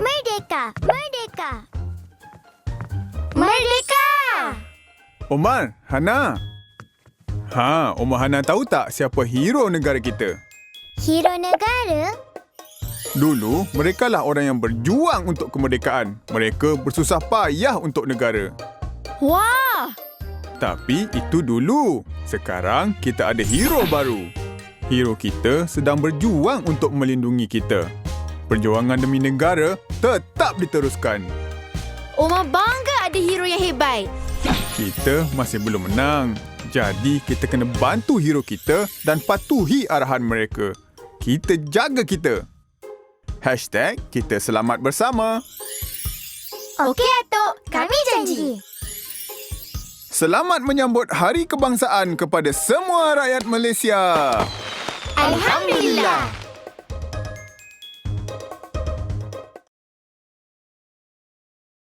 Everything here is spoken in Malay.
Merdeka! Merdeka! Merdeka! Omar, Hana. Omar Hana tahu tak siapa hero negara kita? Hero negara? Dulu, merekalah orang yang berjuang untuk kemerdekaan. Mereka bersusah payah untuk negara. Wah! Tapi itu dulu. Sekarang kita ada hero baru. Hero kita sedang berjuang untuk melindungi kita. Perjuangan demi negara tetap diteruskan. Omar bangga ada hero yang hebat. Kita masih belum menang. Jadi kita kena bantu hero kita dan patuhi arahan mereka. Kita jaga kita. #kita selamat bersama. Okey, Atuk. Kami janji. Selamat menyambut Hari Kebangsaan kepada semua rakyat Malaysia. Alhamdulillah.